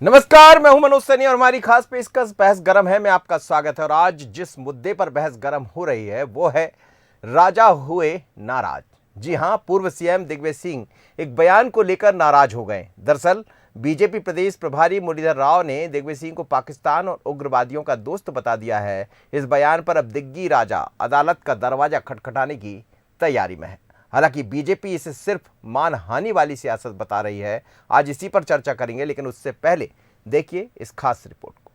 नमस्कार, मैं हूं मनोज सैनी और हमारी खास पेशकश बहस गरम है में आपका स्वागत है। और आज जिस मुद्दे पर बहस गरम हो रही है वो है राजा हुए नाराज। जी हां, पूर्व सीएम दिग्विजय सिंह एक बयान को लेकर नाराज हो गए। दरअसल बीजेपी प्रदेश प्रभारी मुरलीधर राव ने दिग्विजय सिंह को पाकिस्तान और उग्रवादियों का दोस्त बता दिया है। इस बयान पर अब दिग्गी राजा अदालत का दरवाजा खटखटाने की तैयारी में है। हालांकि बीजेपी इसे सिर्फ मानहानि वाली सियासत बता रही है। आज इसी पर चर्चा करेंगे, लेकिन उससे पहले देखिए इस खास रिपोर्ट को।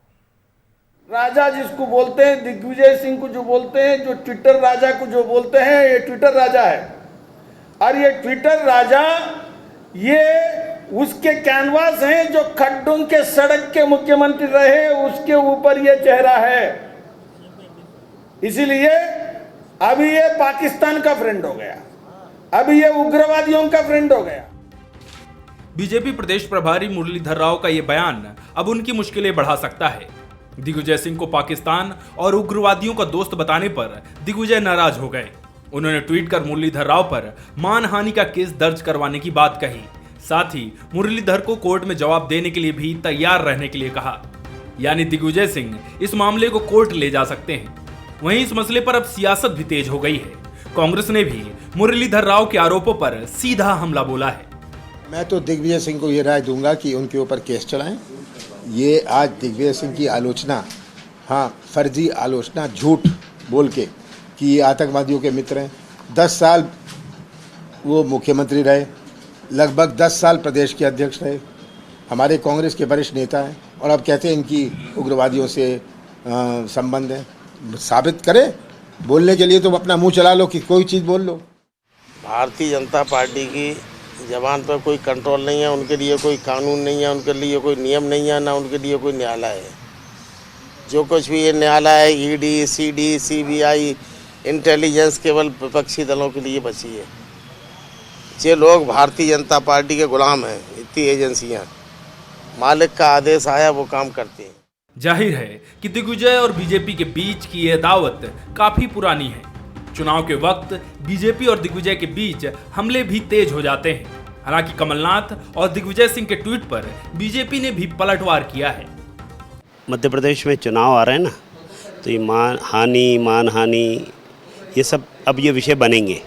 राजा जिसको बोलते हैं, दिग्विजय सिंह को जो बोलते हैं, जो ट्विटर राजा को जो बोलते हैं, ये ट्विटर राजा है। और ये ट्विटर राजा ये उसके कैनवास हैं जो खड्डों के सड़क के मुख्यमंत्री रहे, उसके ऊपर ये चेहरा है। इसीलिए अभी ये पाकिस्तान का फ्रेंड हो गया, अभी ये उग्रवादियों का फ्रेंड हो गया। बीजेपी प्रदेश प्रभारी मुरलीधर राव का यह बयान अब उनकी मुश्किलें बढ़ा सकता है। दिग्विजय सिंह को पाकिस्तान और उग्रवादियों का दोस्त बताने पर दिग्विजय नाराज हो गए। उन्होंने ट्वीट कर मुरलीधर राव पर मानहानि का केस दर्ज करवाने की बात कही। साथ ही मुरलीधर को कोर्ट में जवाब देने के लिए भी तैयार रहने के लिए कहा। यानी दिग्विजय सिंह इस मामले को कोर्ट ले जा सकते हैं। वहीं इस मसले पर अब सियासत भी तेज हो गई है। कांग्रेस ने भी मुरलीधर राव के आरोपों पर सीधा हमला बोला है। मैं तो दिग्विजय सिंह को ये राय दूंगा कि उनके ऊपर केस चलाएं। ये आज दिग्विजय सिंह की आलोचना, हाँ फर्जी आलोचना, झूठ बोल के कि ये आतंकवादियों के मित्र हैं। 10 साल वो मुख्यमंत्री रहे, लगभग 10 साल प्रदेश के अध्यक्ष रहे, हमारे कांग्रेस के वरिष्ठ नेता हैं, और अब कहते हैं इनकी उग्रवादियों से संबंध है। साबित करें। बोलने के लिए तो अपना मुंह चला लो कि कोई चीज़ बोल लो। भारतीय जनता पार्टी की जबान पर कोई कंट्रोल नहीं है, उनके लिए कोई कानून नहीं है, उनके लिए कोई नियम नहीं है, ना उनके लिए कोई न्यायालय है। जो कुछ भी ये न्यायालय है, ईडी, सीडी, सीबीआई, इंटेलिजेंस केवल विपक्षी दलों के लिए बची है। ये लोग भारतीय जनता पार्टी के गुलाम हैं। इतनी एजेंसियां, मालिक का आदेश आया वो काम करती हैं। जाहिर है कि दिग्विजय और बीजेपी के बीच की यह दावत काफी पुरानी है। चुनाव के वक्त बीजेपी और दिग्विजय के बीच हमले भी तेज हो जाते हैं। हालांकि कमलनाथ और दिग्विजय सिंह के ट्वीट पर बीजेपी ने भी पलटवार किया है। मध्य प्रदेश में चुनाव आ रहे हैं ना, तो ये मानहानि ये सब अब ये विषय बनेंगे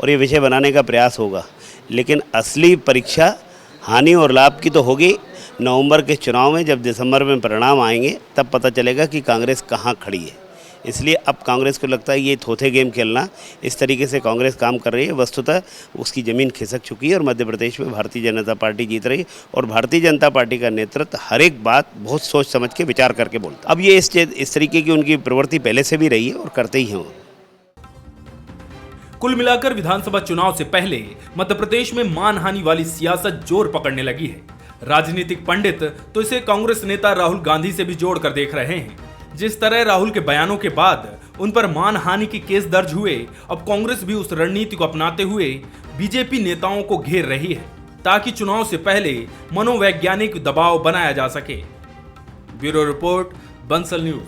और ये विषय बनाने का प्रयास होगा। लेकिन असली परीक्षा हानि और लाभ की तो होगी नवंबर के चुनाव में। जब दिसंबर में परिणाम आएंगे तब पता चलेगा कि कांग्रेस कहाँ खड़ी है। इसलिए अब कांग्रेस को लगता है ये थोथे गेम खेलना, इस तरीके से कांग्रेस काम कर रही है। वस्तुतः उसकी ज़मीन खिसक चुकी है और मध्य प्रदेश में भारतीय जनता पार्टी जीत रही है। और भारतीय जनता पार्टी का नेतृत्व हर एक बात बहुत सोच समझ के विचार करके बोलता। अब ये इस तरीके की उनकी प्रवृत्ति पहले से भी रही है और करते ही हैं वो। कुल मिलाकर विधानसभा चुनाव से पहले मध्य प्रदेश में मानहानि वाली सियासत जोर पकड़ने लगी है। राजनीतिक पंडित तो इसे कांग्रेस नेता राहुल गांधी से भी जोड़कर देख रहे हैं। जिस तरह राहुल के बयानों के बाद उन पर मानहानि के केस दर्ज हुए, अब कांग्रेस भी उस रणनीति को अपनाते हुए बीजेपी नेताओं को घेर रही है, ताकि चुनाव से पहले मनोवैज्ञानिक दबाव बनाया जा सके। Bureau report, Bansal news.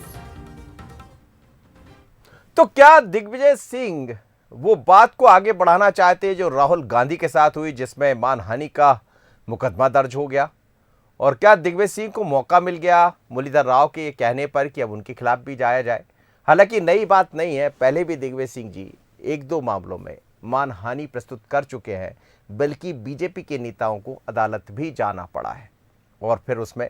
तो क्या दिग्विजय सिंह वो बात को आगे बढ़ाना चाहते जो राहुल गांधी के साथ हुई, जिसमें मानहानि का मुकदमा दर्ज हो गया? और क्या दिग्विजय सिंह को मौका मिल गया मुरलीधर राव के कहने पर कि अब उनके खिलाफ भी जाया जाए? हालांकि नई बात नहीं है, पहले भी दिग्विजय सिंह जी 1-2 मामलों में मानहानि प्रस्तुत कर चुके हैं, बल्कि बीजेपी के नेताओं को अदालत भी जाना पड़ा है और फिर उसमें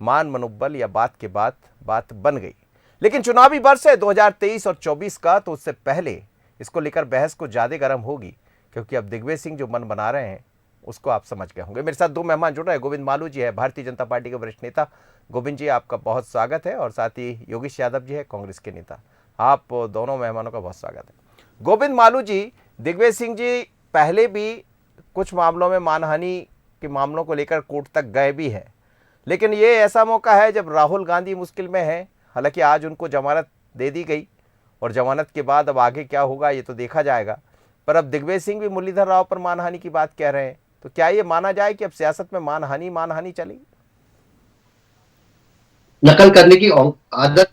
मान मनोबल या बात के बाद बात बन गई। लेकिन चुनावी वर्ष है 2023 और 24 का, तो उससे पहले इसको लेकर बहस को ज़्यादा गर्म होगी, क्योंकि अब दिग्विजय सिंह जो मन बना रहे हैं उसको आप समझ गए होंगे। मेरे साथ 2 मेहमान जुड़ रहे हैं। गोविंद मालू जी है, भारतीय जनता पार्टी के वरिष्ठ नेता। गोविंद जी, आपका बहुत स्वागत है। और साथ ही योगेश यादव जी है, कांग्रेस के नेता। आप दोनों मेहमानों का बहुत स्वागत है। गोविंद मालू जी, दिग्विजय सिंह जी पहले भी कुछ मामलों में मानहानि के मामलों को लेकर कोर्ट तक गए भी हैं, लेकिन ये ऐसा मौका है जब राहुल गांधी मुश्किल में है। हालांकि आज उनको जमानत दे दी गई और जमानत के बाद अब आगे क्या होगा ये तो देखा जाएगा। पर अब दिग्विजय सिंह भी मुरलीधर राव पर मानहानि की बात कह रहे हैं, तो क्या ये माना जाए कि अब सियासत में मानहानि चलेगी? नकल करने की आदत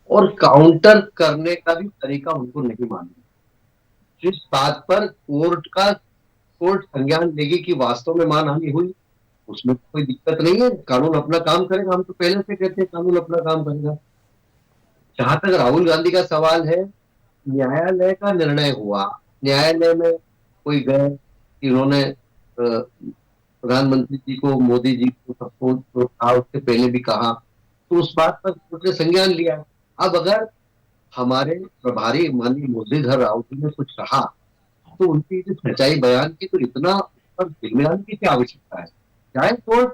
और काउंटर करने का भी तरीका उनको नहीं मालूम। जिस बात पर कोर्ट संज्ञान लेगी कि वास्तव में मानहानि हुई, उसमें कोई दिक्कत नहीं है, कानून अपना काम करेगा। हम तो पहले से कहते हैं कानून अपना काम करेगा। जहां तक राहुल गांधी का सवाल है, न्यायालय का निर्णय हुआ, न्यायालय में कोई गए, इन्होंने प्रधानमंत्री जी को, मोदी जी को, सबको जो था उससे पहले भी कहा, तो उस बात पर कोर्ट ने संज्ञान लिया। अब अगर हमारे प्रभारी माननीय मुरलीधर राव जी ने कुछ कहा तो उनकी जो सच्चाई बयान की, तो इतना पर जिम्मेदारी की क्या आवश्यकता है? चाहे कोर्ट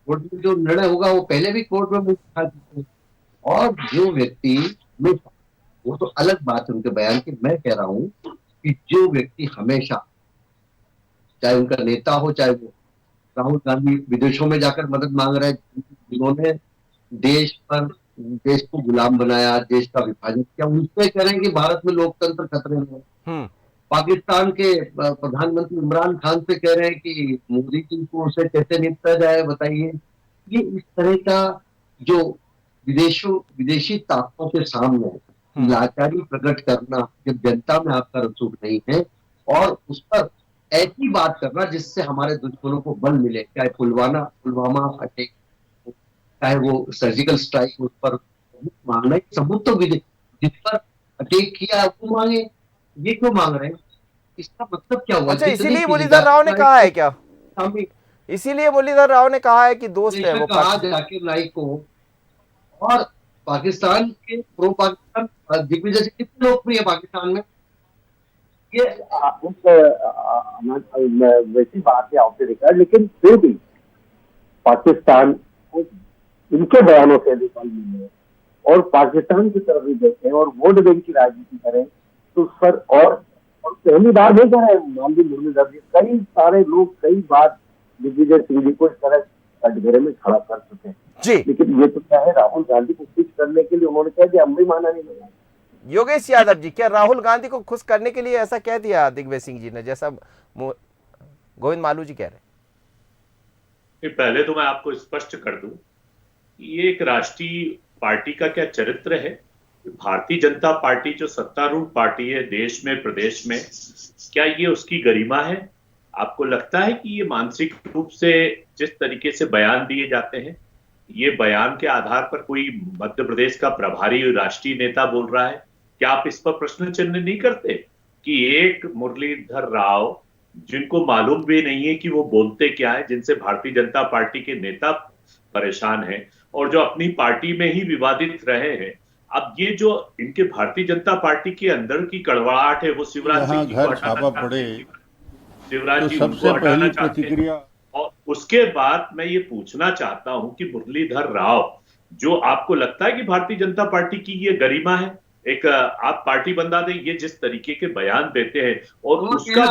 में जो निर्णय होगा वो पहले भी कोर्ट में मुझे उठा चुके हैं। और जो व्यक्ति में, वो तो अलग बात है उनके बयान की, मैं कह रहा हूं कि जो व्यक्ति हमेशा, चाहे उनका नेता हो, चाहे वो राहुल गांधी विदेशों में जाकर मदद मांग रहे हैं, जिन्होंने देश को गुलाम बनाया, देश का विभाजन किया, उनसे कह रहे हैं कि भारत में लोकतंत्र खतरे में है। पाकिस्तान के प्रधानमंत्री इमरान खान से कह रहे हैं कि मोदी जी को उसे कैसे निपटा जाए, बताइए। ये इस तरह का जो विदेशी ताकतों के सामने लाचारी प्रकट करना, जब जनता में आपका रसूख नहीं है, और उस पर ऐसी बात करना जिससे हमारे दुश्मनों को बल मिले, चाहे पुलवामा अटैक, चाहे वो सर्जिकल स्ट्राइक, उस पर मांगना है सबूत, तो जिस पर अटैक किया वो मांगे, ये क्यों मांग रहे हैं? इसका मतलब क्या हुआ? अच्छा, इसीलिए मुरलीधर राव ने कहा है क्या? इसीलिए मुरलीधर राव ने कहा है कि दोस्त है वो जाकिर नाइक को, और पाकिस्तान के प्रो पाकिस्तान दिग्विजय सिंह कितने लोकप्रिय है पाकिस्तान में? ये वैसी बात है ऑफ द रिकॉर्ड, लेकिन फिर भी पाकिस्तान को इनके बयानों से भी फल मिले और पाकिस्तान की तरफ भी देखें और वोट बैंक की राजनीति करें तो उस पर, और पहली बार नहीं कर रहे हैं माननीय मुरलीधर जी, कई सारे लोग कई बार दिग्विजय सिंह जी को इस तरह कटघरे में खड़ा कर चुके हैं जी। लेकिन ये तो क्या है, राहुल गांधी को खुश करने के लिए उन्होंने कह दिया, हम भी माना नहीं लगा। योगेश यादव जी, क्या राहुल गांधी को खुश करने के लिए ऐसा कह दिया दिग्विजय सिंह जी ने, जैसा गोविंद मालू जी कह रहे हैं? पहले तो मैं आपको स्पष्ट कर दूं, ये एक राष्ट्रीय पार्टी का क्या चरित्र है? भारतीय जनता पार्टी जो सत्तारूढ़ पार्टी है देश में, प्रदेश में, क्या ये उसकी गरिमा है? आपको लगता है कि ये मानसिक रूप से जिस तरीके से बयान दिए जाते हैं, ये बयान के आधार पर कोई मध्य प्रदेश का प्रभारी राष्ट्रीय नेता बोल रहा है, क्या आप इस पर प्रश्न चिन्ह नहीं करते कि एक मुरलीधर राव, जिनको मालूम भी नहीं है कि वो बोलते क्या है, जिनसे भारतीय जनता पार्टी के नेता परेशान हैं और जो अपनी पार्टी में ही विवादित रहे हैं, अब ये जो इनके भारतीय जनता पार्टी के अंदर की कड़वाहट है वो शिवराज सिंह जी को हटाना चाहते हैं, शिवराज जी उनको हटाना चाहते हैं। और उसके बाद मैं ये पूछना चाहता हूं कि मुरलीधर राव, जो आपको लगता है कि भारतीय जनता पार्टी की ये गरिमा है, एक आप पार्टी बंदा दें, ये जिस तरीके के बयान देते हैं और उसका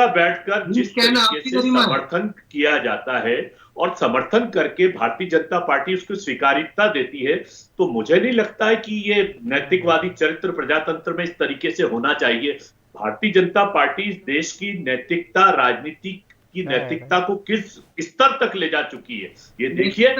बैठकर जिस तरीके से समर्थन किया जाता है और समर्थन करके भारतीय जनता पार्टी उसको स्वीकार्यता देती है, तो मुझे नहीं लगता है कि ये नैतिकवादी चरित्र प्रजातंत्र में इस तरीके से होना चाहिए। भारतीय जनता पार्टी देश की नैतिकता, राजनीति की नैतिकता को किस स्तर तक ले जा चुकी है, ये देखिए।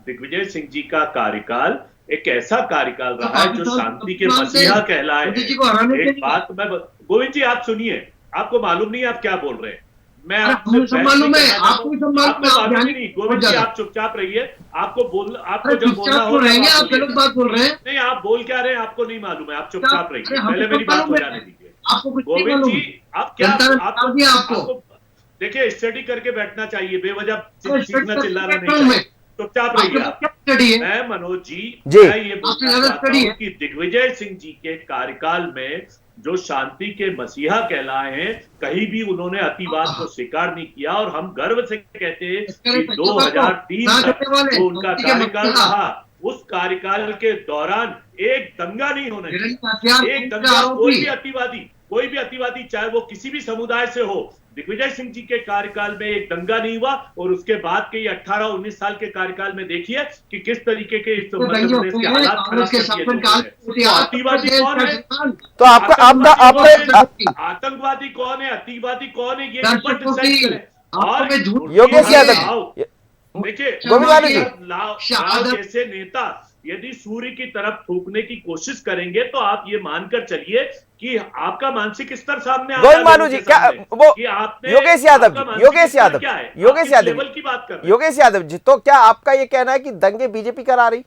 दिग्विजय सिंह जी का कार्यकाल एक ऐसा कार्यकाल रहा है जो शांति के मसीहा कहलाए हैं। एक बात मैं, गोविंद जी आप सुनिए, आपको मालूम नहीं आप क्या बोल रहे हैं, मैं आपको मालूम नहीं। गोविंद जी आप चुपचाप रहिए, आपको जब बोलना हो आप गलत बात बोल रहे हैं। नहीं, आप बोल क्या रहे हैं आपको नहीं मालूम है, आप चुपचाप रहिए, पहले मेरी बात हो जाने दीजिए। गोविंद जी आप क्या, आपको देखिए स्टडी करके बैठना चाहिए, बेवजह सीखना चिल्लाना नहीं, चुपचाप रहिए। मैं मनोज जी मैं ये बोलना चाहता हूं कि दिग्विजय सिंह जी के कार्यकाल में जो शांति के मसीहा कहलाए हैं, कहीं भी उन्होंने अतिवाद को स्वीकार नहीं किया और हम गर्व से कहते हैं कि 2003 तक जो उनका कार्यकाल रहा, उस कार्यकाल के दौरान एक दंगा नहीं होना चाहिए, एक दंगा, कोई भी अतिवादी चाहे वो किसी भी समुदाय से हो, दिग्विजय सिंह जी के कार्यकाल में एक दंगा नहीं हुआ। और उसके बाद के 18-19 साल के कार्यकाल में देखिए कि किस तरीके के इस मध्य प्रदेश के हालात खराब कर, अतिवादी कौन है, तो आपका आतंकवादी कौन है, अतिवादी कौन है, ये डिसाइड करें। और योगेश यादव, देखिए गोविंद जैसे नेता यदि सूर्य की तरफ थूकने की कोशिश करेंगे तो आप ये मानकर चलिए कि आपका मानसिक स्तर सामने आ गोविंद मालू जी, क्या वो कि आपने योगेश यादव जी, योगेश यादव, क्या है, योगेश यादव लेवल की बात कर रहे हैं। योगेश यादव जी, तो क्या आपका ये कहना है कि दंगे बीजेपी करा रही?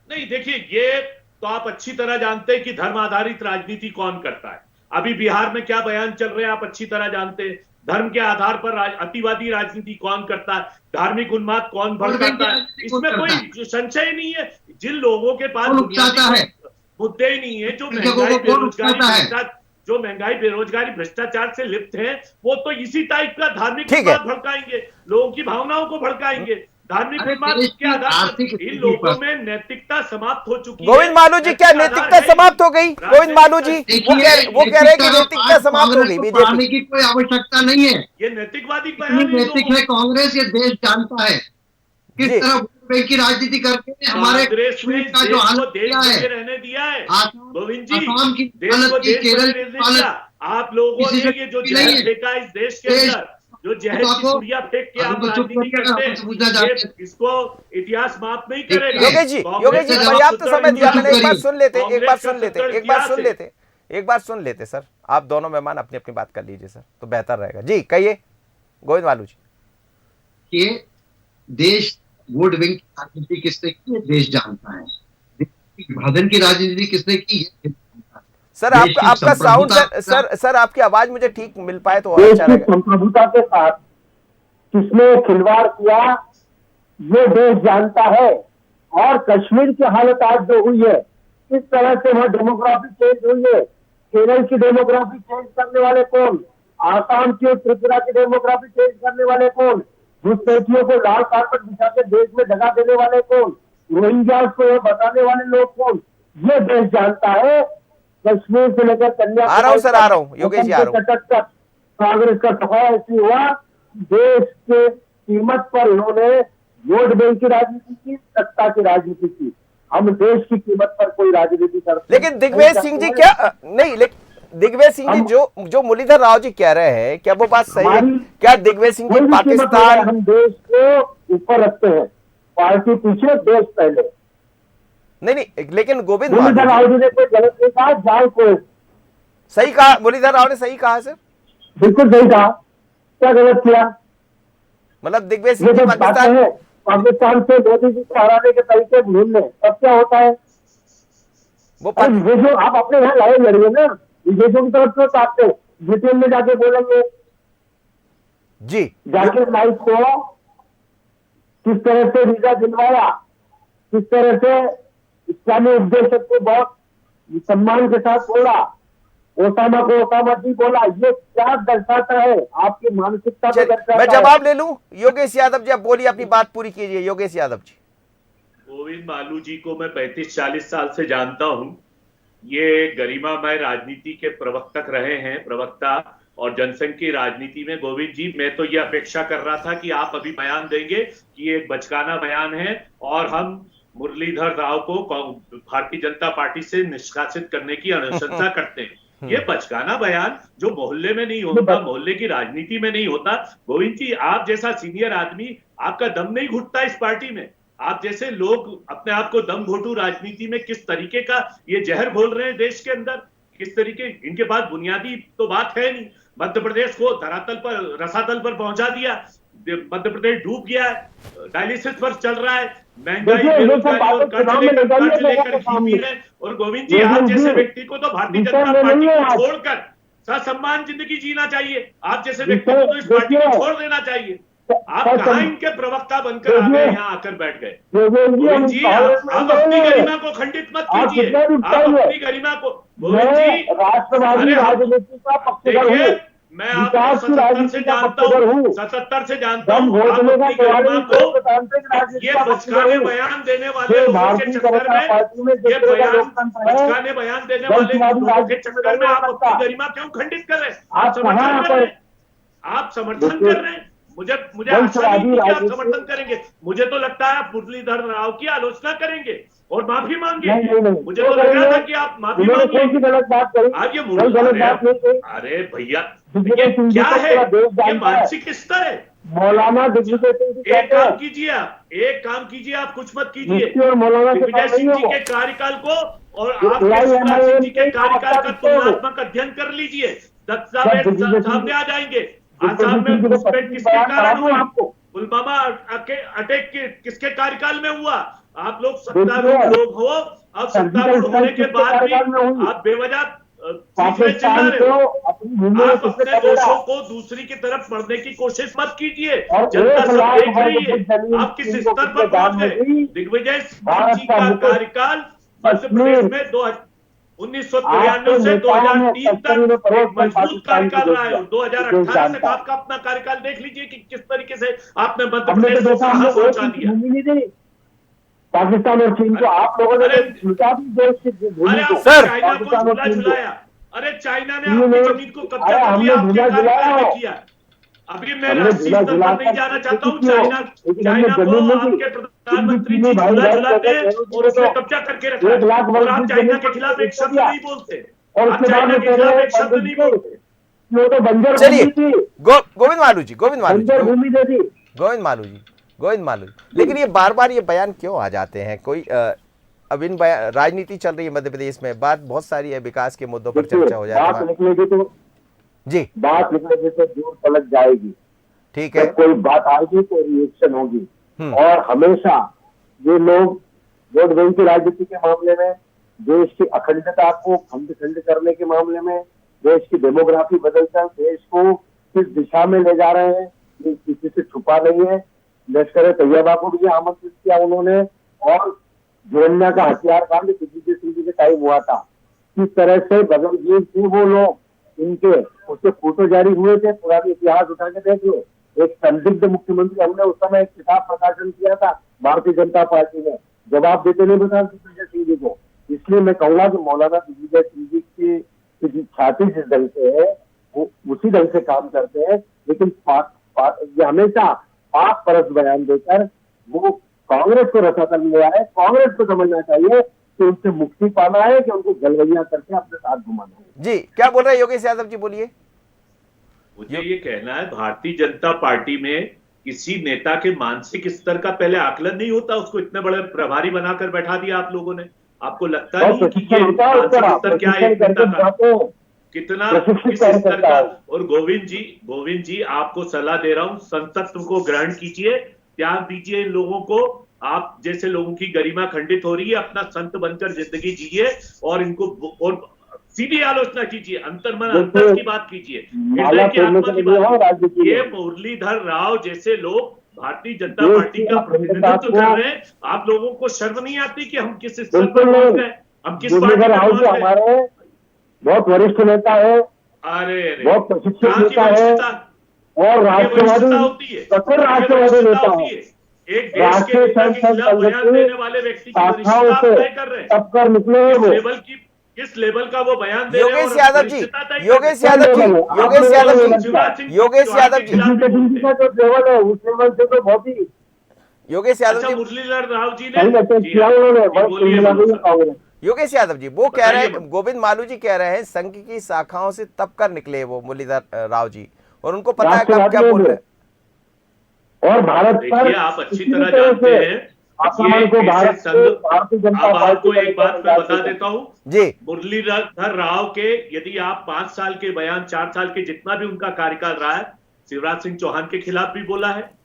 नहीं, देखिए, ये तो आप अच्छी तरह जानते हैं कि धर्म आधारित राजनीति कौन करता है। अभी बिहार में क्या बयान चल रहे हैं आप अच्छी तरह जानते हैं। धर्म के आधार पर अतिवादी राजनीति कौन करता है, धार्मिक उन्माद कौन भड़काता है, इसमें कोई संशय नहीं है। जिन लोगों के पास बुनियादी मुद्दे ही नहीं है, जो महंगाई बेरोजगारी भ्रष्टाचार से लिप्त हैं, वो तो इसी टाइप का धार्मिक उन्माद भड़काएंगे, लोगों की भावनाओं को भड़काएंगे। धार्मिक उन्माद के आधार पर इन लोगों में नैतिकता समाप्त हो चुकी है। गोविंद मालू जी, क्या नैतिकता समाप्त हो गई? गोविंद मालू जी वो कह रहे हैं कि नैतिकता समाप्त हो गई बीजेपी की कोई आवश्यकता नहीं है। ये नैतिकवादी नैतिक है कांग्रेस, ये देश जानता है किस तरह वोट बैंक की राजनीति करके हमारे कांग्रेस ने का जो हालत देश किया है, रहने दिया है। गोविंद जी, आसाम की देश हालत को की, देश केरल रहने की दिया। हालत आप लोगों ने ये जो नहीं जहर है। फेंका इस देश के अंदर, जो जहर की पुड़िया फेंक के आप राजनीति करते हैं, इसको इतिहास माफ नहीं करेगा। योगेश जी, पर्याप्त समय दिया मैंने, एक बार सुन लेते सर, आप दोनों मेहमान अपनी अपनी बात कर लीजिए सर, तो बेहतर रहेगा। जी कहिए गोविंद मालू जी। कि देश वोट बैंक की राजनीति किसने की है, देश जानता है। विभाजन की राजनीति किसने की है, सर आपका साउंड सर आपकी आवाज मुझे ठीक मिल पाए तो और अच्छा रहेगा। संप्रभुता के साथ किसने खिलवाड़ किया ये देश जानता है। और कश्मीर की हालत आज जो हुई है, किस तरह से वह डेमोग्राफी चेंज हुई है, केरल की डेमोग्राफी चेंज करने वाले कौन, आसाम की और त्रिपुरा की डेमोग्राफी चेंज करने वाले कौन, घुसपैठियों को लाल कारपेट बिछा के देश में जगह देने वाले कौन, रोहिंग्या को बताने वाले लोग कौन, ये देश जानता है। कश्मीर से लेकर कन्याकुमारी, आ रहा हूं योगेश जी, आ रहा हूं। कांग्रेस का सफाया ऐसी हुआ, देश के कीमत पर इन्होंने वोट बैंक की राजनीति की, सत्ता की राजनीति की। हम देश की कीमत पर कोई राजनीति करते। लेकिन दिग्विजय सिंह जी क्या नहीं, लेकिन दिग्विजय सिंह जी जो मुरलीधर राव जी कह रहे हैं, क्या वो बात सही है? क्या दिग्विजय सिंह जी पाकिस्तान, हम देश को ऊपर रखते हैं, पार्टी पीछे, देश पहले। नहीं, लेकिन गोविंद मुरलीधर राव जी ने कोई गलत नहीं कहा, जाए कोई सही कहा। मुरलीधर राव ने सही कहा सर, बिल्कुल सही कहा। क्या गलत किया? मतलब दिग्विजय सिंह जी पाकिस्तान से मोदी जी को हराने के तरीके ढूंढ लें, तब क्या होता है? वो विदेशों आप अपने यहाँ लड़ाई लड़िए ना, विदेशों की तरफ से ताकते ब्रिटेन में जाके बोलेंगे जी, जाकिर नाइक को किस तरह से वीजा दिलवाया, किस तरह से इस्लामी उपदेशक को बहुत सम्मान के साथ बोला, ओसामा को ओसामा जी बोला, ये क्या दर्शाता है? आपकी मानसिकता को दर्शाता है। मैं जवाब ले लूं योगेश यादव जी, आप बोलिए, अपनी बात पूरी कीजिए योगेश यादव जी। गोविंद मालू जी को मैं 35-40 साल से जानता हूं। ये गरिमामय राजनीति के प्रवक्तक रहे हैं, प्रवक्ता, और जनसंघ की राजनीति में। गोविंद जी, मैं तो ये अपेक्षा कर रहा था कि आप अभी बयान देंगे कि ये एक बचकाना बयान है और हम मुरलीधर राव को भारतीय जनता पार्टी से निष्कासित करने की अनुशंसा करते हैं। ये बचकाना बयान जो मोहल्ले में नहीं होता, मोहल्ले की राजनीति में नहीं होता। गोविंद जी, आप जैसा सीनियर आदमी, आपका दम नहीं घुटता इस पार्टी में। आप जैसे लोग अपने आप को दम घोटू राजनीति में किस तरीके का ये जहर घोल रहे हैं देश के अंदर, किस तरीके, इनके पास बुनियादी तो बात है नहीं। मध्य प्रदेश को धरातल पर, रसातल पर पहुंचा दिया। मध्य प्रदेश डूब गया है, डायलिसिस पर चल रहा है, महंगाई, बेरोजगारी और कर्ज लेकर जी रहे। और गोविंद जी, आप जैसे व्यक्ति को तो भारतीय जनता पार्टी को छोड़कर ससम्मान जिंदगी जीना चाहिए। आप जैसे व्यक्ति को तो इस पार्टी को छोड़ देना चाहिए। आप कहाँ इनके प्रवक्ता बनकर आ गए, यहाँ आकर बैठ गए? गोविंद जी, आप अपनी गरिमा को खंडित मत कीजिए, आप अपनी गरिमा को। गोविंद जी, राष्ट्रवादी राजनीति का पक्षधर हूँ, मैं आपको 77 से जानता हूँ, 77 से जानता हूँ। आप अपनी गरिमा को ये बचकाने बयान देने वाले लोगों के चक्कर में, ये बचकाने बयान देने वाले लोगों के चक्कर में आप अपनी गरिमा क्यों खंडित कर रहे हैं? आप समर्थन कर रहे हैं, आप समर्थन कर रहे हैं। मुझे आशा नहीं कि आप समर्थन करेंगे। मुझे तो लगता है आप मुरलीधर राव की आलोचना करेंगे और माफी मांगेंगे। मुझे तो लग रहा था कि आप माफी मांगेंगे। आज ये अरे भैया, ये क्या है? ये मानसिक स्तर है, मौलाना दिग्विजय सिंह जी एक कहते काम हैं, कीजिए आप, एक काम कीजिए आप, कुछ मत कीजिए। मुफ्ती और मौलाना से दिग्विजय कम नहीं सिंह है जी वो। के कार्यकाल को और ये आपके शिवराज सिंह जी के AIMIM कार्यकाल का लिखते हैं वो। तुलनात्मक अध्ययन कर लीजिए। दत्ता जब साहब दिग्विजय सिंह सामने जी- आ जाएंगे। दिग्विजय आसाम में सिंह जी को घुसपैठ तफसील किसके बयान करा कारण दूं हुई? आपको। पुलवामा अटैक किसके कार्यकाल में हुआ? आप लोग देखिए, सत्तारूढ़ लोग हो, अब सर्जिकल सत्तारूढ़ होने स्ट्राइक के किसके बाद भी कार्यकाल में हुई? आप बेवजह चीख में चिल्ला पाकिस्तान रहे को हो। अपनी भूमि में आप किसने अपने खदेड़ा? दोषों को दूसरी की तरफ बढ़ने की कोशिश मत कीजिए। और जनता 1 सब लाख देख रही वर्ग है फुट जमीन आप किस इनको स्तर किसने पर पहुंच दान में गए। दी? दिग्विजय सिंह भारत जी का का मुकुट कार्यकाल मध्य प्रदेश में 1993 आपके से नेताओं ने 2003 तस्करी में तक परोस एक कर मजबूत पाकिस्तान को कार्यकाल दे रहा है। दिया। और ये देश 2018 तक जानता है। आपका अपना कार्यकाल देख लीजिए कि किस तरीके से आपने मध्य हमने तो प्रदेश को देखा, कहां हमने पहुंचा एक दिया। भूमि नहीं दी पाकिस्तान और चीन को। आप लोगों ने अरे- तो लुटा दी देश की भूमि अरे को, आपने सर! चाइना को पाकिस्तान और झूला चीन को। झुलाया। अरे चाइना ने चीन आपकी ने- जमीन को कब्जा अरे कर हमने लिया, आपके झूला कार्यकाल झुलाया में हो। किया। अभी मैं हमने राष्ट्रीय झूला स्तर झुला पर नहीं जाना चाहता हूँ। लेकिन चाइना हमने चाइना को जमीन नहीं दी। आपके प्रधानमंत्री चीनी जी भाई झूला बहन झुलाते कहते हैं नेहरू जी और ने उसने तो कब्जा करके रखा 1 लाख है। वर्ग और आप फुट चाइना जमीन के खिलाफ को एक शब्द दिया। नहीं बोलते। और आप उसके बाद चाइना में के कह रहे खिलाफ हैं एक शब्द पंडित नहीं जी, बोलते। वो तो बंजर चलिए, भूमि थी, गोविंद मालू जी, गोविंद मालू बंजर जी, भूमि दे दी। गोविंद मालू जी, गोविंद मालू जी। लेकिन ये बार बार ये बयान क्यों आ जाते हैं? कोई अब इन राजनीति चल रही है मध्य प्रदेश में, बात बहुत सारी है, विकास के मुद्दों पर चर्चा हो जाती बात है निकलेगी तो जी। बात निकलेगी तो दूर पलट जाएगी। ठीक है। जब कोई बात आएगी तो रिएक्शन होगी। और हमेशा ये लोग वोट बैंक की राजनीति के मामले में, देश की अखंडता को खंड खंड करने के मामले में, देश की डेमोग्राफी बदलकर देश को किस दिशा में ले जा रहे हैं, ये किसी से छुपा नहीं है। लश्कर तैयबा को भी आमंत्रित किया उन्होंने, और जोड़ना का हथियार कांड दिग्विजय सिंह जी के टाइम हुआ था। किस तरह से बदलजीत थे वो लोग, इनके उसके फोटो जारी हुए थे। पुरानी इतिहास उठा के देख लो। एक संदिग्ध मुख्यमंत्री, हमने उस समय एक किताब प्रकाशन किया था भारतीय जनता पार्टी ने, जवाब देते नहीं बता दिग्विजय सिंह जी को। इसलिए मैं कहूंगा कि मौलाना दिग्विजय सिंह जी की छाती जिस ढंग से है वो उसी ढंग से काम करते हैं। लेकिन ये हमेशा पाक परस्त बयान देकर वो कांग्रेस को रसातल में आए। कांग्रेस को समझना चाहिए कि उनसे मुक्ति पाना है कि उनको गलवैया करके अपने साथ घुमाना है। जी, क्या बोल रहे हैं योगेश यादव जी? बोलिए। मुझे ये कहना है, भारतीय जनता पार्टी में किसी नेता के मानसिक स्तर का पहले आकलन नहीं होता। उसको इतने बड़े प्रभारी बनाकर बैठा दिया आप लोगों ने। आपको लगता और नहीं कि ये प्रशिक्षण होता है मानसिक उसका, स्तर क्या है प्रशिक्षण एक नेता करके का? जाते हैं। कितना प्रशिक्षित किस कर स्तर सकता का? है। और गोविंद जी आपको सलाह दे रहा हूं, संतत्व को ग्रहण कीजिए, त्याग दीजिए इन लोगों को। आप जैसे लोगों की गरिमा खंडित हो रही है, अपना संत बनकर जिंदगी जिए और इनको और सीधी आलोचना कीजिए, अंतर्मन अंतर की बात कीजिए, हृदय की आत्मा की बात कीजिए। ये मुरलीधर राव जैसे लोग भारतीय जनता पार्टी का प्रतिनिधित्व कर रहे हैं। आप लोगों को शर्म नहीं आती कि हम किस स्तर पर पहुंच गए, हम किस पार्टी में पहुंच गए? हमारे बहुत वरिष्ठ नेता है, अरे बहुत प्रशिक्षित कहाँ की नेता है वरिष्ठता? और ये वरिष्ठता होती राष्ट्रवादी है, कठोर ये राष्ट्रवादी वरिष्ठता नेता होती है। है। एक देश के राष्ट्रीय नेता के संघ खिलाफ बयान संगठन देने वाले व्यक्ति की शाखाओं वरिष्ठता आप से तय कर रहे हैं। तब कर निकले हैं वो। किस लेवल का वो बयान दे रहे हैं योगेश और यादव जी, वरिष्ठता तय कर योगेश रहे हैं। यादव जी, योगेश यादव जी, शिवराज सिंह योगेश चौहान यादव के जी, खिलाफ भी दिग्विजय सिंह जी बोलते का हैं। जो लेवल है उस लेवल से तो बहुत ही योगेश यादव अच्छा, जी, मुरलीधर राव जी ने सही अटैक जी किया हाँ, उन्होंने। जी, बस बोलिए मिला बोलो गई सर। कांग्रेस। योगेश यादव जी वो कह बताइए रहे मुझे। गोविंद मालू जी कह रहे हैं संघ की शाखाओं से तब कर निकले वो मुरलीधर राव जी, और उनको पता है कब क्या बोल रहे हैं। और भारत पर देखिए, आप अच्छी किसी तरह भी तरह जानते से हैं आक्रमण को ये भारत ऐसे संघ। भारतीय जनता अब पार्टी आपको का एक बात मैं बता नेता देता हूं, जी, मुरलीधर राव के यदि आप 5 साल के बयान, 4 साल के जितना भी उनका कार्यकाल रहा है, शिवराज सिंह चौहान के खिलाफ भी बोला है,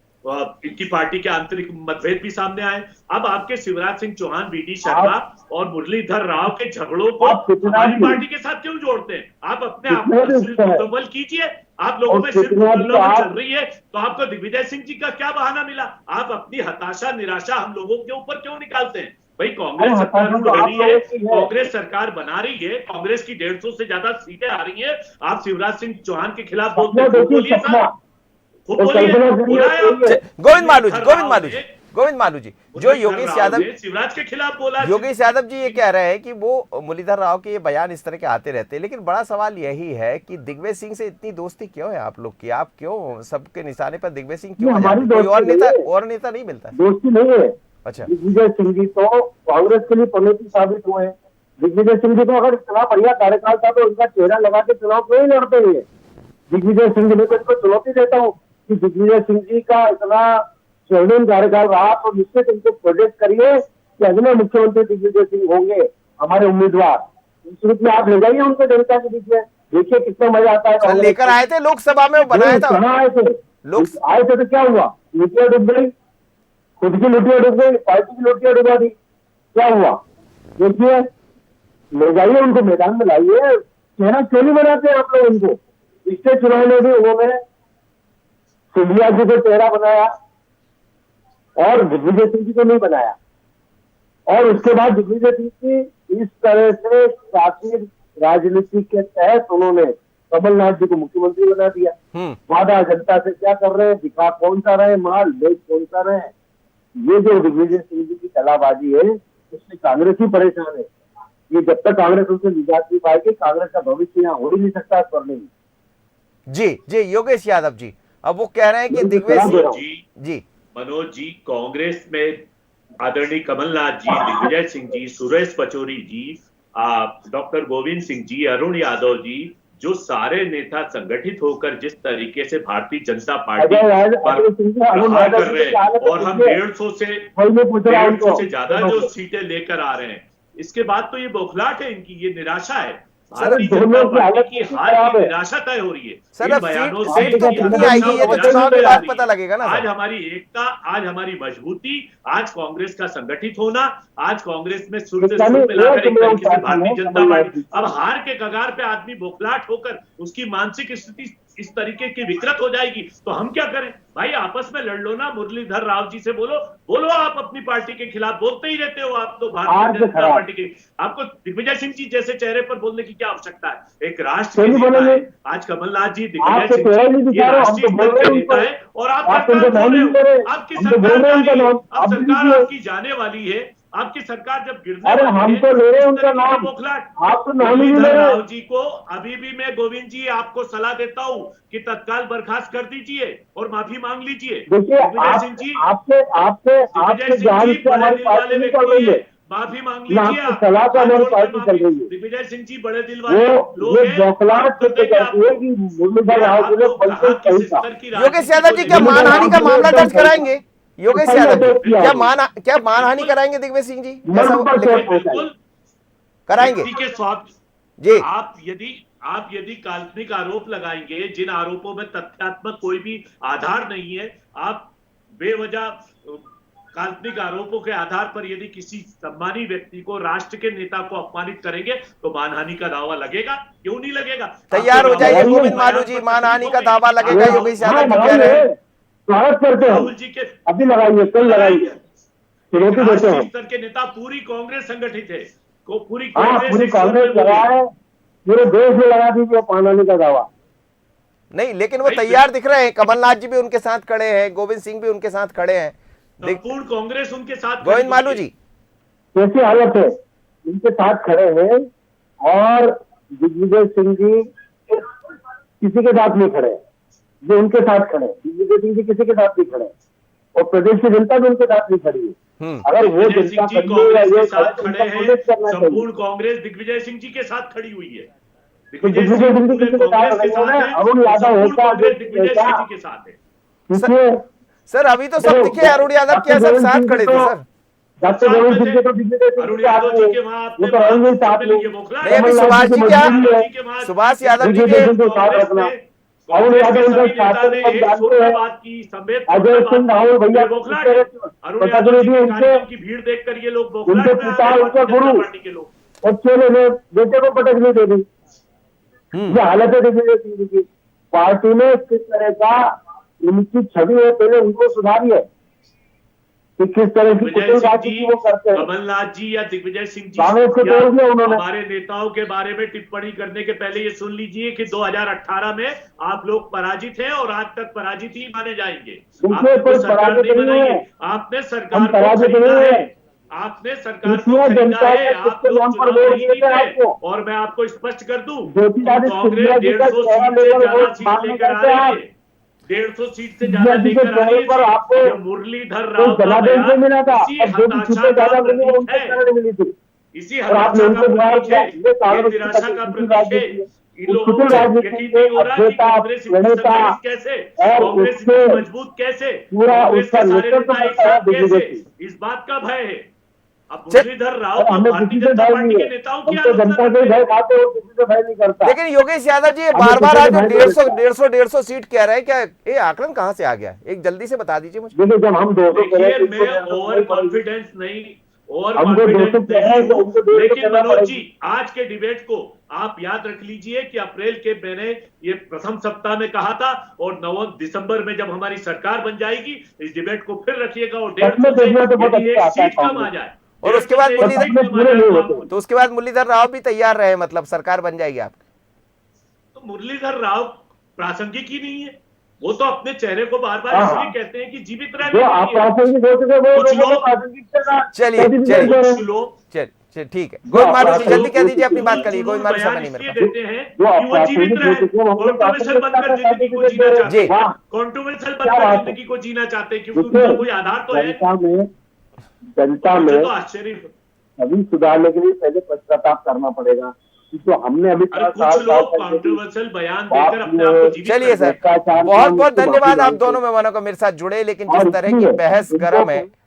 इनकी पार्टी के आंतरिक मतभेद भी सामने आए। अब आपके शिवराज सिंह चौहान, वीडी शर्मा और मुरलीधर राव के झगड़ों को आप कितना हमारी भी- पार्टी के साथ क्यों जोड़ते हैं? आप अपने आप कितना भी को सिर्फ उसका है। मुकम्मल कीजिए। आप लोगों और में सिर्फ कितना भी मुकम्मल आप- चल रही है, तो आपको दिग्विजय सिंह जी का क्या बहाना मिला? आप अपनी हताशा, निराशा हम लोगों के ऊपर क्यों निकालते हैं? भाई कांग्रेस अरे सत्तारूढ़ हताशा तो हो आप रही है, लोगों की है। कांग्रेस सरकार बना रही है, कांग्रेस की 150 से ज्यादा सीटें आ रही है। आप शिवराज सिंह चौहान के खिलाफ बोलते हैं, खूब बोलिए सपना साहब, खूब और बोलिए। कल्पना करिए बोला है आपने। गोविंद मालू जी, मुरलीधर गोविंद राव मालू जी, ने- गोविंद मालू जी, जो मुरलीधर योगेश राव यादव, ने शिवराज के खिलाफ बोला। योगेश यादव जी ये कह रहे हैं कि वो मुरलीधर राव के ये बयान इस तरह के आते रहते हैं, लेकिन बड़ा सवाल यही है कि दिग्विजय सिंह से इतनी दोस्ती क्यों है आप लोग की? आप क्यों सबके निशाने पर दिग्विजय सिंह क्यों आ हमारी जाते हैं? कोई दोस्ती और नेता नहीं मिलता? दोस्ती नहीं है। अच्छा, दिग्विजय सिंह जी तो कांग्रेस के लिए पनौती साबित हुए हैं। दिग्विजय सिंह जी को अगर इतना बढ़िया कार्यकाल था तो उनका चेहरा लगा के चुनाव क्यों नहीं लड़ते हुए? दिग्विजय सिंह जी ने तो इनको चुनौती देता हूँ कि दिग्विजय सिंह जी का इतना स्वर्णिम कार्यकाल रहा, तो निश्चित इनको प्रोजेक्ट करिए कि अगले मुख्यमंत्री दिग्विजय सिंह होंगे हमारे उम्मीदवार। इस रूप में आप ले जाइए उनको जनता के बीच में, देखिए कितना मजा आता है। सर लेकर आए थे लोकसभा में, वो बनाया था। कहाँ आए थे? लोग आए थे तो क्या हुआ? लुटिया डूब गई, खुद की लुटिया डूब गई, पार्टी की लुटिया डुबा दी, क्या हुआ? देखिए, ले जाइए उनको, मैदान में लाइए। चेहरा क्यों नहीं बनाते आप लोग उनको? पिछले चुनाव में भी उन्होंने सिंधिया जी को चेहरा बनाया और दिग्विजय सिंह जी को नहीं बनाया, और उसके बाद दिग्विजय सिंह की इस तरह से शातिर राजनीति के तहत उन्होंने कमलनाथ जी को मुख्यमंत्री बना दिया। वादा जनता से क्या कर रहे हैं, दिखा कौन सा रहे, माल बेच कौन सा रहे। ये जो दिग्विजय सिंह जी की कलाबाजी है, उससे कांग्रेस ही परेशान है। ये जब तक कांग्रेस उनसे निजात नहीं पाएगी, कांग्रेस का भविष्य यहाँ हो ही नहीं सकता स्वर्णिम। जी योगेश यादव जी, अब वो कह रहे हैं कि दिग्विजय जी मनोज जी, कांग्रेस में आदरणीय कमलनाथ जी, दिग्विजय सिंह जी, सुरेश पचौरी जी, डॉक्टर गोविंद सिंह जी, अरुण यादव जी, जो सारे नेता संगठित होकर जिस तरीके से भारतीय जनता पार्टी पर प्रहार कर रहे हैं, और हम 150 से ज्यादा जो सीटें लेकर आ रहे हैं, इसके बाद तो ये बौखलाहट है इनकी, ये निराशा है। भारतीय जनता पार्टी की हार की निराशा तय हो रही है। सर बयानों से आएगी, ये तो चुनाव के बाद पता लगेगा ना। आज हमारी एकता, आज हमारी मजबूती, आज कांग्रेस का संगठित होना, आज कांग्रेस में सुर से सुर मिलाकर एक तरीके से भारतीय जनता पार्टी, अब हार के कगार पे आदमी बौखलाहट होकर उसकी मानसिक स्थिति इस तरीके की विकृत हो जाएगी, तो हम क्या करें भाई? आपस में लड़ लो ना, मुरलीधर राव जी से बोलो आप अपनी पार्टी के खिलाफ बोलते ही रहते हो, आप तो भारतीय जनता पार्टी के। आपको दिग्विजय सिंह जी जैसे चेहरे पर बोलने की क्या आवश्यकता है? एक राष्ट्र के नेता है आज कमलनाथ जी, दिग्विजय सिंह जी, ये राष्ट्रीय स्तर के नेता है, और आप सरकार बोल रहे हो, आपकी सरकार आपकी जाने वाली है। आपकी सरकार जब गिरने, अरे हम तो ले रहे हैं उनका नाम, आप तो नाम ही ले रहे हैं। राव जी को अभी भी मैं, गोविंद जी, आपको सलाह देता हूं कि तत्काल बर्खास्त कर दीजिए और माफी मांग लीजिए। देखिए आपके जान से हमारी पार्टी नहीं चल रही है, माफी मांग लीजिए। सलाह का हमारी पार्टी चल रही है। दिग्विजय सिंह जी बड़े दिल वाले लोग हैं, बौखलाहट से करती है कि मुरलीधर राव जी ने बिल्कुल सही कहा। योगेश यादव जी क्या मानहानि का मामला दर्ज कराएंगे? योगेश यादव जी क्या मानहानि कराएंगे दिग्विजय सिंह जी? बिल्कुल कराएंगे के स्वास्थ्य जी। आप यदि काल्पनिक आरोप लगाएंगे, जिन आरोपों में तथ्यात्मक कोई भी आधार नहीं है, आप बेवजह काल्पनिक आरोपों के आधार पर यदि किसी सम्मानी व्यक्ति को, राष्ट्र के नेता को अपमानित करेंगे, तो मानहानि का दावा लगेगा। क्यों नहीं लगेगा? तैयार हो जाइए गोविंद मालू जी, मानहानि का दावा लगेगा। योगेश यादव जी कह रहे हैं स्वागत करते हैं, राहुल जी के अभी लगाइए, कल लगाइए, चुनौती देते हैं। स्तर के नेता, पूरी कांग्रेस संगठित है, पूरी कांग्रेस लगा है, पूरे देश में लगा दीजिए मानहानि का दावा। नहीं, लेकिन वो तैयार दिख रहे हैं। कमलनाथ जी भी उनके साथ खड़े हैं, गोविंद सिंह भी उनके साथ खड़े हैं, संपूर्ण कांग्रेस उनके साथ। गोविंद मालू जी कैसी हालत है, उनके साथ खड़े हैं, और दिग्विजय सिंह जी किसी के साथ नहीं खड़े, जो उनके साथ खड़े। दिग्विजय सिंह जी किसी के साथ नहीं खड़े, और प्रदेश की जनता भी उनके साथ नहीं खड़ी है। अगर वो जनता कांग्रेस के साथ खड़े हैं, संपूर्ण कांग्रेस दिग्विजय सिंह जी के साथ खड़ी हुई है। दिग्विजय सिंह जी किसी के साथ है, अरुण यादव होता दिग्विजय सिंह जी के साथ है। सर अभी तो सब दिखे, अरुण यादव के सब साथ खड़े थे सर। डॉक्टर गोविंद सिंह जी तो दिग्विजय सिंह के यादव जी के वहां वो तो रहेंगे साथ में। अभी सुभाष जी क्या, सुभाष यादव जी के अरुण यादव उनका साथ में जानते हैं, अजय सिंह राहुल भैया की भीड़ देखकर ये लोग उनके पिता, उनके गुरु, बच्चे ने बेटे को पटक नहीं दे दी। ये हालत है दिग्विजय सिंह जी की। पार्टी में किस तरह का उनकी छवि है, पहले उनको सुधारिए कि किस तरह की कुटिल वो करते हैं। कमलनाथ जी या दिग्विजय सिंह जी कांग्रेस को तोड़ दिया उन्होंने। हमारे नेताओं के बारे में टिप्पणी करने के पहले ये सुन लीजिए कि 2018 में आप लोग पराजित हैं और आज तक पराजित ही माने जाएंगे। आपने सरकार नहीं बनाई, आपने सरकार को खरीदा है, आपने सरकार को खरीदा है, आप लोग चुनाव नहीं जीते। और मैं आपको स्पष्ट कर दूं, कांग्रेस 150 सीट से ज्यादा सीट लेकर आ रही है, 150 सीट से ज्यादा लेकर आ रही है। मुरलीधर राव का बयान इसी हताशा का प्रतीक है, इसी और आपने हताशा का उनको जवाब प्रतीक दिया, है, ये कांग्रेस ये निराशा का प्रतीक है। राजनीति इन लोगों को राजनीति यकीन के नहीं हो रहा कि अध्येता, कांग्रेस इतनी प्रणेता संगठित कैसे, और कांग्रेस उसके इतनी मजबूत कैसे, पूरा कांग्रेस उसका के सारे नेतृत्व नेता एक करता है साथ कैसे, दिग्विजय सिंह। इस बात का भय है। अब चल- मुरलीधर राव और तो हमें भारतीय किसी से जनता भय पार्टी नहीं के है, नेताओं हम की तो आलोचना जनता से करते ही भय हैं। खाते हो, किसी से भय नहीं करता। लेकिन योगेश यादव जी हमें बार बार किसी आज से जो भय नहीं 150 सीट कह रहे हैं, क्या ये आकलन कहां से आ गया? एक जल्दी से बता दीजिए मुझे। देखिए, जब हम 200 देखिए, मैं ओवर कॉन्फिडेंस नहीं, ओवर हमको कॉन्फिडेंस 200 कह रहे नहीं हैं, तो हूं, उनको 150 लेकिन करना मनोज पड़ेगी। जी आज के डिबेट को आप याद रख लीजिए कि अप्रैल के मैंने ये प्रथम सप्ताह में कहा था, और 9 दिसंबर में जब हमारी सरकार बन जाएगी इस डिबेट को फिर रखिएगा, और 150 से देखना तो बहुत यदि एक अच्छा आता है सीट कम आ कांग्रेस। जाए, और उसके 150 बाद से एक मुरलीधर- सीट कम आ पूरे जाए, नहीं तो होते। आप- तो उसके बाद मुरलीधर राव भी तैयार रहे, मतलब सरकार बन जाएगी आप? तो मुरलीधर राव प्रासंगिक ही नहीं है, वो तो अपने चेहरे को बार बार हाँ। इसलिए कहते हैं कि जीवित रहने जो के आप लिए। प्रासंगिक हो चुके वो कुछ लोगों को लोग- प्रासंगिकता का चलिए, सर्टिफिकेट चलिए। दे रहे हैं। कुछ लोग चल ठीक है, गोविंद मारू जी जल्दी कह दीजिए, अपनी बात जुनून करिए। गोविंद मारू समय बयान नहीं मेरे इसलिए पास। देते हैं जो कि वो जीवित प्रासंगिक हो रहे, चुके हैं, हम लोग कॉन्ट्रोवर्शियल प्रासंगिकता बनकर का जिंदगी को सर्टिफिकेट जीना दे रहे हैं। जी। चाहते हैं, वाह, कॉन्ट्रोवर्शियल क्या बनकर बात है। जिंदगी को जीना चाहते हैं, क्योंकि देखिए, उनका कोई आधार तो है। जनता मुझे में तो आश्चर्य, अभी सुधारने के लिए पहले पश्चाताप करना पड़ेगा, तो हमने अभी अरे कुछ लोग कॉन्ट्रोवर्शियल बयान देकर अपने आप को जीवित चलिए रखते सर, हैं। बहुत बहुत धन्यवाद आप दोनों मेहमानों को मेरे साथ जुड़े। लेकिन जिस तरह की बहस गरम है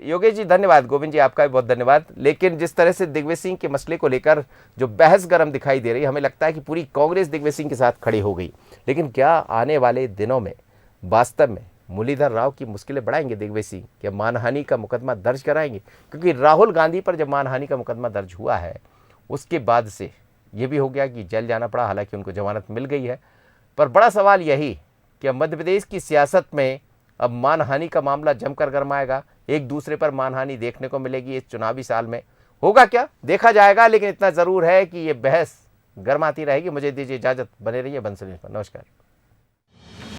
योगेश जी, धन्यवाद। गोविंद जी आपका भी बहुत धन्यवाद। लेकिन जिस तरह से दिग्विजय सिंह के मसले को लेकर जो बहस गरम दिखाई दे रही है, हमें लगता है कि पूरी कांग्रेस दिग्विजय सिंह के साथ खड़ी हो गई। लेकिन क्या आने वाले दिनों में वास्तव में मुरलीधर राव की मुश्किलें बढ़ाएंगे दिग्विजय सिंह? क्या मानहानि का मुकदमा दर्ज कराएंगे? क्योंकि राहुल गांधी पर जब मानहानि का मुकदमा दर्ज हुआ है, उसके बाद से ये भी हो गया कि जेल जाना पड़ा, हालांकि उनको जमानत मिल गई है। पर बड़ा सवाल यही कि अब मध्य प्रदेश की सियासत में अब मानहानि का मामला जमकर गरमाएगा, एक दूसरे पर मानहानि देखने को मिलेगी इस चुनावी साल में। होगा क्या, देखा जाएगा। लेकिन इतना ज़रूर है कि ये बहस गरमाती रहेगी। मुझे दीजिए इजाज़त, बने रहिए बंसल न्यूज़ पर। नमस्कार।